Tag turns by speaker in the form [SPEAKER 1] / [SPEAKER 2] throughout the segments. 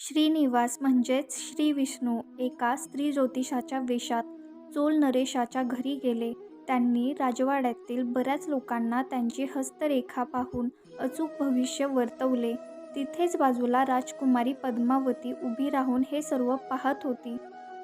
[SPEAKER 1] श्रीनिवास म्हणजेच श्री विष्णू एका स्त्री ज्योतिषाच्या वेशात चोल नरेशाच्या घरी गेले. त्यांनी राजवाड्यातील बऱ्याच लोकांना त्यांची हस्तरेखा पाहून अचूक भविष्य वर्तवले. तिथेच बाजूला राजकुमारी पद्मावती उभी राहून हे सर्व पाहत होती.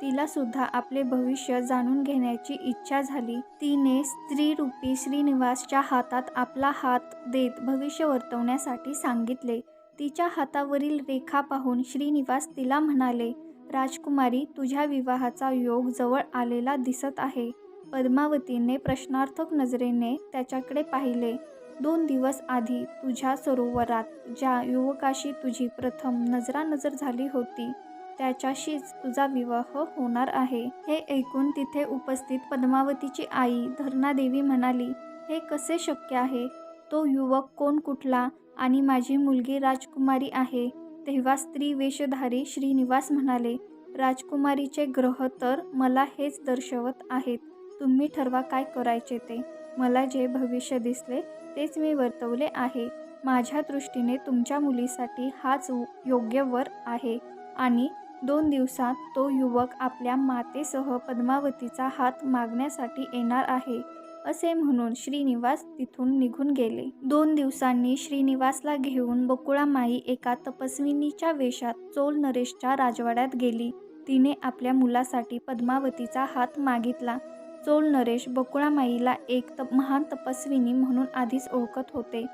[SPEAKER 1] तिला सुद्धा आपले भविष्य जाणून घेण्याची इच्छा झाली. तिने स्त्रीरूपी श्रीनिवासच्या हातात आपला हात देत भविष्य वर्तवण्यासाठी सांगितले. तिच्या हातावरील रेखा पाहून श्रीनिवास तिला म्हणाले, राजकुमारी, तुझ्या विवाहाचा योग जवळ आलेला दिसत आहे. पद्मावतीने प्रश्नार्थक नजरेने त्याच्याकडे पाहिले. 2 दिवस आधी तुझ्या सरोवरात ज्या युवकाशी तुझी प्रथम नजरानजर झाली होती त्याच्याशीच तुझा विवाह होणार आहे. हे ऐकून तिथे उपस्थित पद्मावतीची आई धर्णादेवी म्हणाली, हे कसे शक्य आहे? तो युवक कोण, कुठला? आणि माझी मुलगी राजकुमारी आहे. तेव्हा स्त्री वेशधारी श्रीनिवास म्हणाले, राजकुमारीचे ग्रह तर मला हेच दर्शवत आहेत. तुम्ही ठरवा काय करायचे ते. मला जे भविष्य दिसले तेच मी वर्तवले आहे. माझ्या दृष्टीने तुमच्या मुलीसाठी हाच योग्य वर आहे आणि 2 दिवसात तो युवक आपल्या मातेसह पद्मावतीचा हात मागण्यासाठी येणार आहे. असे म्हणून श्रीनिवास तिथून निघून गेले. 2 दिवसांनी श्रीनिवासला घेऊन बकुळामाई एका तपस्विनीच्या वेशात चोल नरेशच्या राजवाड्यात गेली. तिने आपल्या मुलासाठी पद्मावतीचा हात मागितला. चोल नरेश बकुळामाईला एक महान तपस्विनी म्हणून आधीच ओळखत होते.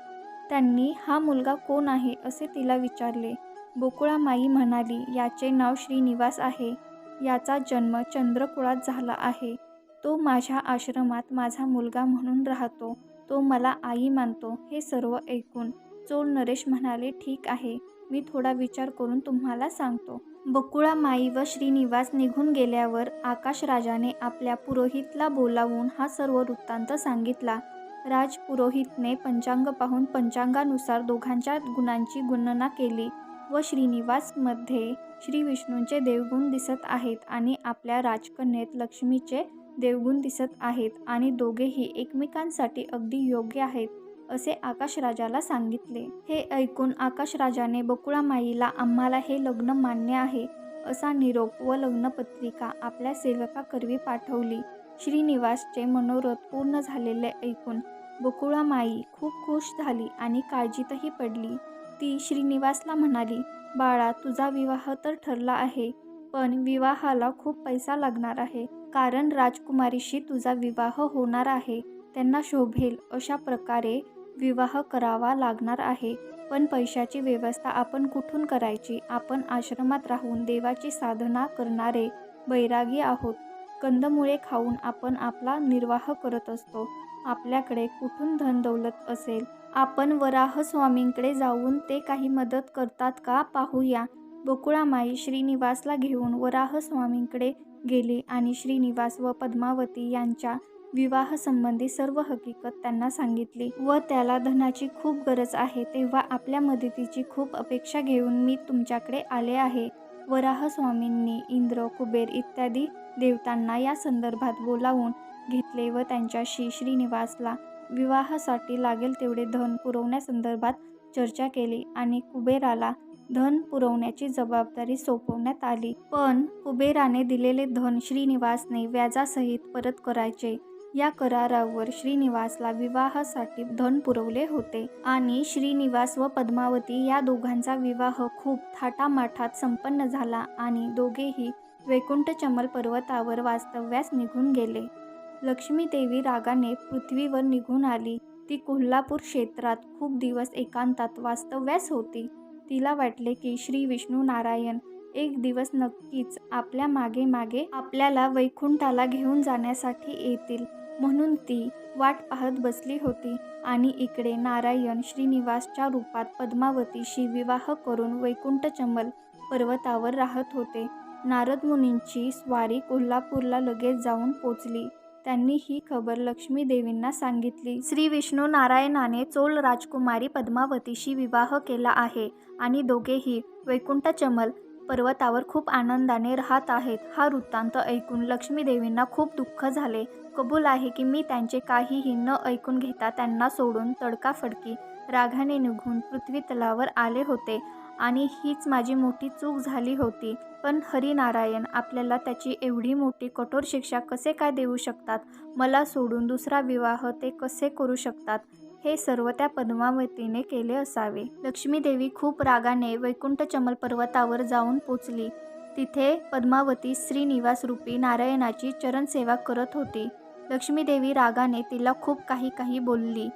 [SPEAKER 1] त्यांनी हा मुलगा कोण आहे असे तिला विचारले. बकुळामाई म्हणाली, याचे नाव श्रीनिवास आहे. याचा जन्म चंद्रकुळात झाला आहे. तो माझ्या आश्रमात माझा मुलगा म्हणून राहतो. तो मला आई मानतो. हे सर्व ऐकून चोल नरेश म्हणाले, ठीक आहे, मी थोडा विचार करून तुम्हाला सांगतो. बकुळामाई व श्रीनिवास निघून गेल्यावर आकाशराजाने आपल्या पुरोहितला बोलावून हा सर्व वृत्तांत सांगितला. राजपुरोहितने पंचांग पाहून पंचांगानुसार दोघांच्या गुणांची गणना केली व श्रीनिवासमध्ये श्रीविष्णूंचे देवगुण दिसत आहेत आणि आपल्या राजकन्येत लक्ष्मीचे देवगुण दिसत आहेत आणि दोघेही एकमेकांसाठी अगदी योग्य आहेत असे आकाशराजाला सांगितले. हे ऐकून आकाशराजाने बकुळामाईला आम्हाला हे लग्न मान्य आहे असा निरोप व लग्नपत्रिका आपल्या सेवकाकरवी पाठवली. श्रीनिवासचे मनोरथ पूर्ण झालेले ऐकून बकुळामाई खूप खुश झाली आणि काळजीतही पडली. ती श्रीनिवासला म्हणाली, बाळा, तुझा विवाह तर ठरला आहे, पण विवाहाला खूप पैसा लागणार आहे. कारण राजकुमारीशी तुझा विवाह होणार आहे. त्यांना शोभेल अशा प्रकारे विवाह करावा लागणार आहे. पण पैशाची व्यवस्था आपण कुठून करायची? आपण आश्रमात राहून देवाची साधना करणारे बैरागी आहोत. कंदमुळे खाऊन आपण आपला निर्वाह करत असतो. आपल्याकडे कुठून धन दौलत असेल? आपण वराह स्वामींकडे जाऊन ते काही मदत करतात का पाहूया. बकुळामाई श्रीनिवासला घेऊन वराह स्वामींकडे गेली आणि श्रीनिवास व पद्मावती यांच्या विवाहसंबंधी सर्व हकीकत त्यांना सांगितली व त्याला धनाची खूप गरज आहे. तेव्हा आपल्या मदतीची खूप अपेक्षा घेऊन मी तुमच्याकडे आले आहे. वराह स्वामींनी इंद्र, कुबेर इत्यादी देवतांना या संदर्भात बोलावून घेतले व त्यांच्याशी श्रीनिवासला विवाहासाठी लागेल तेवढे धन पुरवण्यासंदर्भात चर्चा केली आणि कुबेराला धन पुरवण्याची जबाबदारी सोपवण्यात आली. पण कुबेराने दिलेले धन श्रीनिवासने व्याजासहित परत करायचे. या करारावर श्रीनिवासला विवाहासाठी धन पुरवले होते आणि श्रीनिवास व पद्मावती या दोघांचा विवाह खूप थाटामाटात संपन्न झाला आणि दोघेही वैकुंठचमल पर्वतावर वास्तव्यास निघून गेले. लक्ष्मीदेवी रागाने पृथ्वीवर निघून आली. ती कोल्हापूर क्षेत्रात खूप दिवस एकांतात वास्तव्यास होती. तिला वाटले की श्री विष्णू नारायण एक दिवस नक्कीच आपल्या मागे मागे आपल्याला वैकुंठाला घेऊन जाण्यासाठी येतील, म्हणून ती वाट पाहत बसली होती. आणि इकडे नारायण श्रीनिवासच्या रूपात पद्मावतीशी विवाह करून वैकुंठचमल पर्वतावर राहत होते. नारद मुनींची स्वारी कोल्हापूरला लगेच जाऊन पोचली. त्यांनी ही खबर लक्ष्मीदेवींना सांगितली. श्री विष्णू नारायणाने चोल राजकुमारी पद्मावतीशी विवाह केला आहे आणि दोघेही वैकुंठचमल पर्वतावर खूप आनंदाने राहत आहेत. हा वृत्तांत ऐकून लक्ष्मीदेवींना खूप दुःख झाले. कबूल आहे की मी त्यांचे काहीही न ऐकून घेता त्यांना सोडून तडकाफडकी रागाने निघून पृथ्वी तलावर आले होते आणि हीच माझी मोठी चूक झाली होती. पण हरिनारायण आपल्याला त्याची एवढी मोठी कठोर शिक्षा कसे काय देऊ शकतात? मला सोडून दुसरा विवाह ते कसे करू शकतात? हे सर्व त्या पद्मावतीने केले असावे. लक्ष्मीदेवी खूप रागाने वैकुंठचमल पर्वतावर जाऊन पोचली. तिथे पद्मावती श्रीनिवास रूपी नारायणाची चरणसेवा करत होती. लक्ष्मीदेवी रागाने तिला खूप काही बोलली.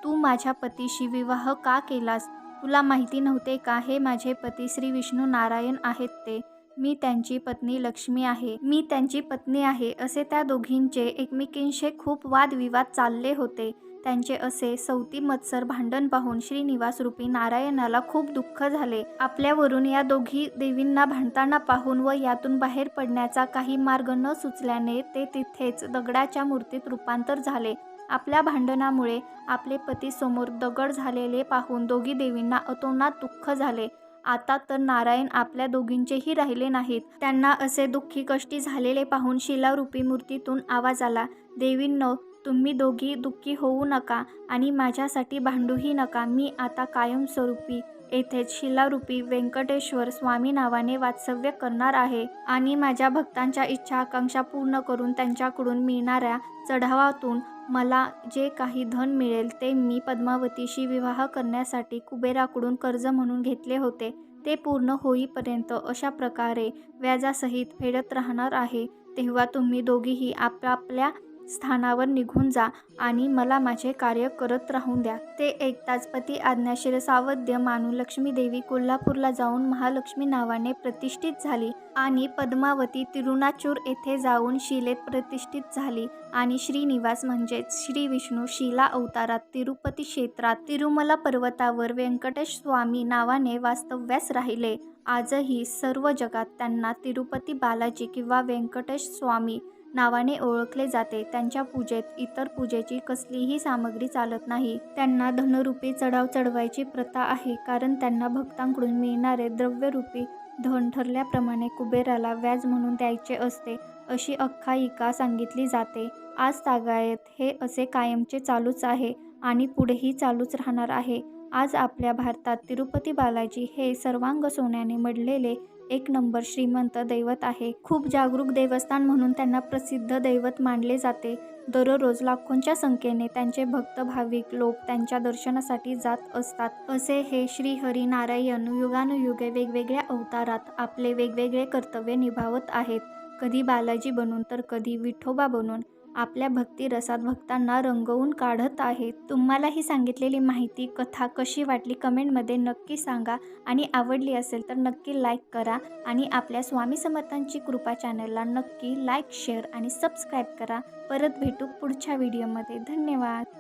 [SPEAKER 1] तू माझ्या पतीशी विवाह का केलास? तुला माहिती नव्हते का हे माझे पती श्री विष्णू नारायण आहेत ते? मी त्यांची पत्नी लक्ष्मी आहे. मी त्यांची पत्नी आहे असे त्या दोघींचे एकमेकींशी खूप वादविवाद चालले होते. त्यांचे असे सौती मत्सर भांडण पाहून श्रीनिवास रूपी नारायणाला खूप दुःख झाले. आपल्यावरून या दोघी देवींना भांडताना पाहून व यातून बाहेर पडण्याचा काही मार्ग न सुचल्याने ते तिथेच दगडाच्या मूर्तीत रूपांतर झाले. आपल्या भांडणामुळे आपले पती समोर दगड झालेले पाहून दोघी देवींना अतोनात दुःख झाले. आता तर नारायण आपल्या दोघींचेही राहिले नाहीत. त्यांना असे दुःखी कष्टी झालेले पाहून शिलारूपी मूर्तीतून आवाज आला, देवींनो, तुम्ही दोघी दुःखी होऊ नका आणि माझ्यासाठी भांडूही नका. मी आता कायमस्वरूपी येथेच शिलारूपी व्यंकटेश्वर स्वामी नावाने वास्तव्य करणार आहे आणि माझ्या भक्तांच्या इच्छा आकांक्षा पूर्ण करून त्यांच्याकडून मिळणाऱ्या चढावातून मला जे काही धन मिळेल ते मी पद्मावतीशी विवाह करण्यासाठी कुबेराकडून कर्ज म्हणून घेतले होते ते पूर्ण होईपर्यंत अशा प्रकारे व्याजासहित फेडत राहणार आहे. तेव्हा तुम्ही दोघीही आपापल्या स्थानावर निघून जा आणि मला माझे कार्य करत राहून द्या. ते ऐकताच पती आज्ञाशीर सावध्य मानून लक्ष्मीदेवी कोल्हापूरला जाऊन महालक्ष्मी नावाने प्रतिष्ठित झाली आणि पद्मावती तिरुनाचूर येथे जाऊन शिलेत प्रतिष्ठित झाली आणि श्रीनिवास म्हणजेच श्री विष्णू शिला अवतारात तिरुपती क्षेत्रात तिरुमला पर्वतावर व्यंकटेश स्वामी नावाने वास्तव्यास राहिले. आजही सर्व जगात त्यांना तिरुपती बालाजी किंवा व्यंकटेश स्वामी नावाने ओळखले जाते. त्यांच्या पूजेत इतर पूजेची कसलीही सामग्री चालत नाही. त्यांना धनरूपी चढाव चढवायची प्रथा आहे, कारण त्यांना भक्तांकडून मिळणारे द्रव्यरूपी धन ठरल्याप्रमाणे कुबेराला व्याज म्हणून द्यायचे असते, अशी आख्यायिका सांगितली जाते. आज तागायत हे असे कायमचे चालूच आहे आणि पुढेही चालूच राहणार आहे. आज आपल्या भारतात तिरुपती बालाजी हे सर्वांग सोन्याने मढलेले एक नंबर श्रीमंत दैवत आहे. खूप जागरूक देवस्थान म्हणून त्यांना प्रसिद्ध दैवत मानले जाते. दररोज लाखोंच्या संख्येने त्यांचे भक्त भाविक लोक त्यांच्या दर्शनासाठी जात असतात. असे हे श्री हरी नारायण युगानुयुगे वेगवेगळ्या अवतारात आपले वेगवेगळे कर्तव्य निभावत आहेत. कधी बालाजी बनून तर कधी विठोबा बनून आपल्या भक्ती रसात भक्तांना रंगवून काढत आहेत. तुम्हाला ही सांगितलेली माहिती कथा कशी वाटली कमेंटमध्ये नक्की सांगा आणि आवडली असेल तर नक्की लाईक करा आणि आपल्या स्वामी समर्थांची कृपा चॅनलला नक्की लाईक, शेअर आणि सबस्क्राईब करा. परत भेटू पुढच्या व्हिडिओमध्ये. धन्यवाद.